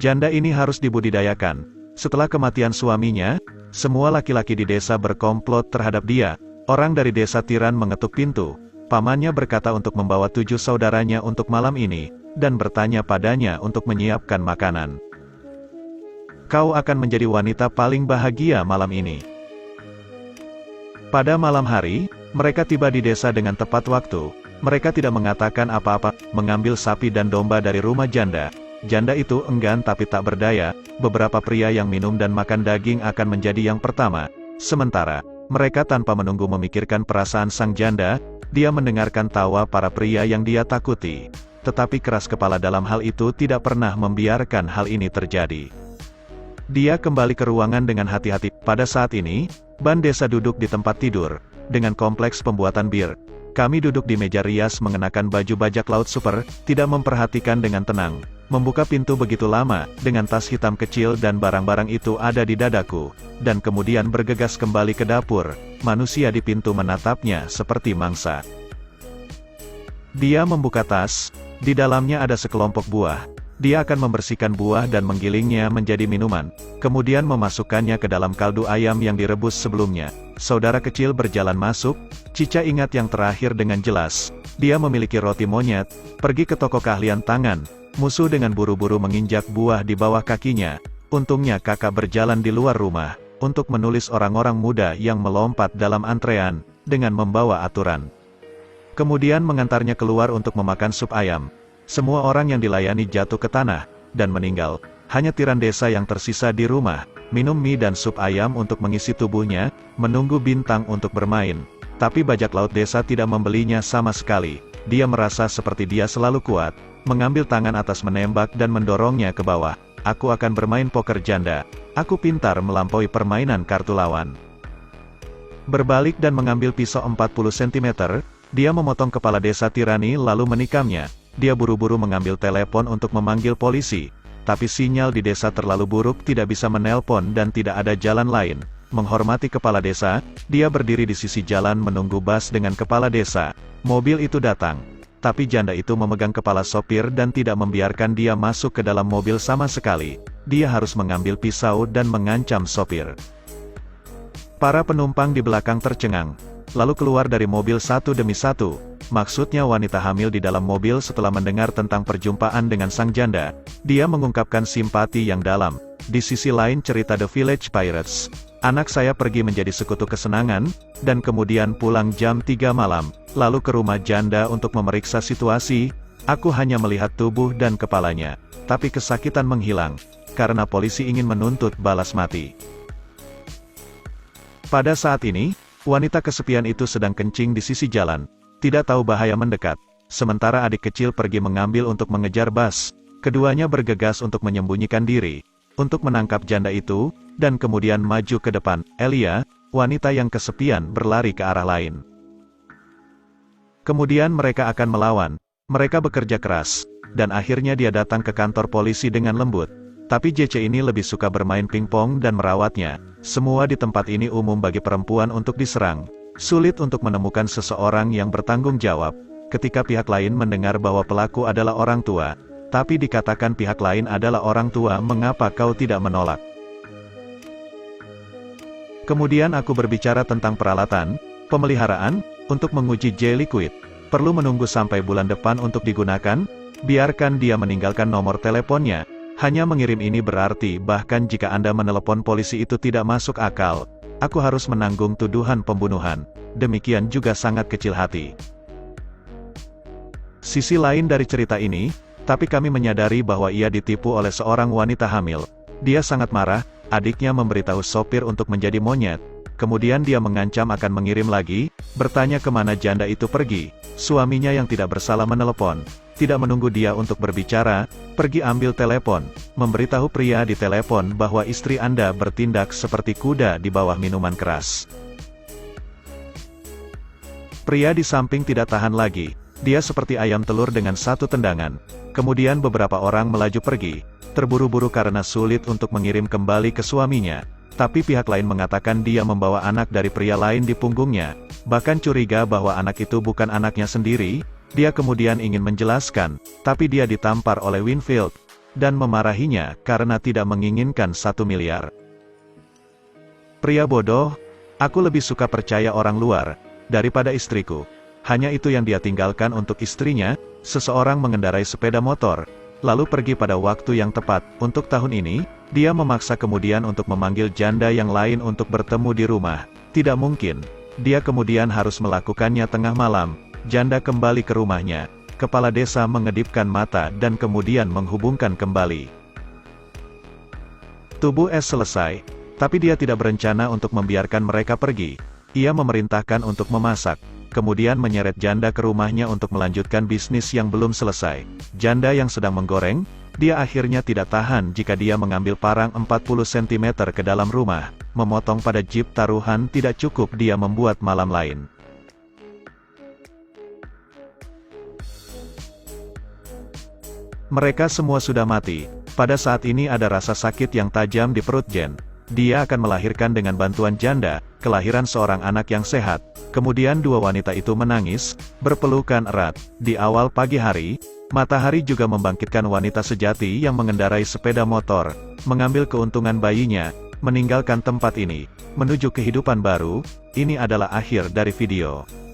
Janda ini harus dibudidayakan. Setelah kematian suaminya, semua laki-laki di desa berkomplot terhadap dia. Orang dari desa Tiran mengetuk pintu. Pamannya berkata untuk membawa 7 saudaranya untuk malam ini, dan bertanya padanya untuk menyiapkan makanan. Kau akan menjadi wanita paling bahagia malam ini. Pada malam hari, mereka tiba di desa dengan tepat waktu. Mereka tidak mengatakan apa-apa, mengambil sapi dan domba dari rumah janda. Janda itu enggan tapi tak berdaya. Beberapa pria yang minum dan makan daging akan menjadi yang pertama. Sementara, mereka tanpa menunggu memikirkan perasaan sang janda, dia mendengarkan tawa para pria yang dia takuti. Tetapi keras kepala dalam hal itu tidak pernah membiarkan hal ini terjadi. Dia kembali ke ruangan dengan hati-hati. Pada saat ini, Ban desa duduk di tempat tidur, dengan kompleks pembuatan bir. Kami duduk di meja rias mengenakan baju bajak laut super, tidak memperhatikan dengan tenang. Membuka pintu begitu lama, dengan tas hitam kecil dan barang-barang itu ada di dadaku, dan kemudian bergegas kembali ke dapur. Manusia di pintu menatapnya seperti mangsa. Dia membuka tas, di dalamnya ada sekelompok buah. Dia akan membersihkan buah dan menggilingnya menjadi minuman, kemudian memasukkannya ke dalam kaldu ayam yang direbus sebelumnya. Saudara kecil berjalan masuk, Cica ingat yang terakhir dengan jelas. Dia memiliki roti monyet, pergi ke toko keahlian tangan, musuh dengan buru-buru menginjak buah di bawah kakinya. Untungnya kakak berjalan di luar rumah, untuk menulis orang-orang muda yang melompat dalam antrean, dengan membawa aturan. Kemudian mengantarnya keluar untuk memakan sup ayam. Semua orang yang dilayani jatuh ke tanah, dan meninggal. Hanya tiran desa yang tersisa di rumah, minum mie dan sup ayam untuk mengisi tubuhnya, menunggu bintang untuk bermain. Tapi bajak laut desa tidak membelinya sama sekali. Dia merasa seperti dia selalu kuat, mengambil tangan atas menembak dan mendorongnya ke bawah. Aku akan bermain poker janda. Aku pintar melampaui permainan kartu lawan. Berbalik dan mengambil pisau 40 cm, dia memotong kepala desa tirani lalu menikamnya. Dia buru-buru mengambil telepon untuk memanggil polisi, tapi sinyal di desa terlalu buruk tidak bisa menelpon dan tidak ada jalan lain. Menghormati kepala desa, dia berdiri di sisi jalan menunggu bus dengan kepala desa. Mobil itu datang, tapi janda itu memegang kepala sopir dan tidak membiarkan dia masuk ke dalam mobil sama sekali. Dia harus mengambil pisau dan mengancam sopir. Para penumpang di belakang tercengang, lalu keluar dari mobil satu demi satu. Maksudnya wanita hamil di dalam mobil setelah mendengar tentang perjumpaan dengan sang janda. Dia mengungkapkan simpati yang dalam. Di sisi lain cerita The Village Pirates. Anak saya pergi menjadi sekutu kesenangan, dan kemudian pulang jam 3 malam, lalu ke rumah janda untuk memeriksa situasi. Aku hanya melihat tubuh dan kepalanya, tapi kesakitan menghilang, karena polisi ingin menuntut balas mati. Pada saat ini, wanita kesepian itu sedang kencing di sisi jalan. Tidak tahu bahaya mendekat, sementara adik kecil pergi mengambil untuk mengejar bus. Keduanya bergegas untuk menyembunyikan diri, untuk menangkap janda itu, dan kemudian maju ke depan. Elia, wanita yang kesepian berlari ke arah lain. Kemudian mereka akan melawan. Mereka bekerja keras, dan akhirnya dia datang ke kantor polisi dengan lembut. Tapi JC ini lebih suka bermain pingpong dan merawatnya. Semua di tempat ini umum bagi perempuan untuk diserang. Sulit untuk menemukan seseorang yang bertanggung jawab, ketika pihak lain mendengar bahwa pelaku adalah orang tua, tapi dikatakan pihak lain adalah orang tua. Mengapa kau tidak menolak? Kemudian aku berbicara tentang peralatan, pemeliharaan, untuk menguji J Liquid. Perlu menunggu sampai bulan depan untuk digunakan? Biarkan dia meninggalkan nomor teleponnya. Hanya mengirim ini berarti bahkan jika Anda menelepon polisi itu tidak masuk akal. Aku harus menanggung tuduhan pembunuhan. Demikian juga sangat kecil hati. Sisi lain dari cerita ini, tapi kami menyadari bahwa ia ditipu oleh seorang wanita hamil. Dia sangat marah, adiknya memberitahu sopir untuk menjadi monyet. Kemudian dia mengancam akan mengirim lagi, bertanya kemana janda itu pergi. Suaminya yang tidak bersalah menelepon. Tidak menunggu dia untuk berbicara, pergi ambil telepon, memberitahu pria di telepon bahwa istri Anda bertindak seperti kuda di bawah minuman keras. Pria di samping tidak tahan lagi, dia seperti ayam telur dengan satu tendangan. Kemudian beberapa orang melaju pergi, terburu-buru karena sulit untuk mengirim kembali ke suaminya. Tapi pihak lain mengatakan dia membawa anak dari pria lain di punggungnya, bahkan curiga bahwa anak itu bukan anaknya sendiri. Dia kemudian ingin menjelaskan, tapi dia ditampar oleh Winfield. dan memarahinya karena tidak menginginkan 1 miliar. Pria bodoh, aku lebih suka percaya orang luar, daripada istriku. Hanya itu yang dia tinggalkan untuk istrinya. Seseorang mengendarai sepeda motor, lalu pergi pada waktu yang tepat. Untuk tahun ini, dia memaksa kemudian untuk memanggil janda yang lain untuk bertemu di rumah. Tidak mungkin. Dia kemudian harus melakukannya tengah malam. Janda kembali ke rumahnya. Kepala desa mengedipkan mata dan kemudian menghubungkan kembali. Tubuh S selesai, tapi dia tidak berencana untuk membiarkan mereka pergi. Ia memerintahkan untuk memasak, kemudian menyeret janda ke rumahnya untuk melanjutkan bisnis yang belum selesai. Janda yang sedang menggoreng, dia akhirnya tidak tahan jika dia mengambil parang 40 cm ke dalam rumah. Memotong pada jeep taruhan tidak cukup, dia membuat malam lain. Mereka semua sudah mati. Pada saat ini ada rasa sakit yang tajam di perut Jen. Dia akan melahirkan dengan bantuan janda, kelahiran seorang anak yang sehat. Kemudian dua wanita itu menangis, berpelukan erat. Di awal pagi hari, matahari juga membangkitkan wanita sejati yang mengendarai sepeda motor, mengambil keuntungan bayinya, meninggalkan tempat ini, menuju kehidupan baru. Ini adalah akhir dari video.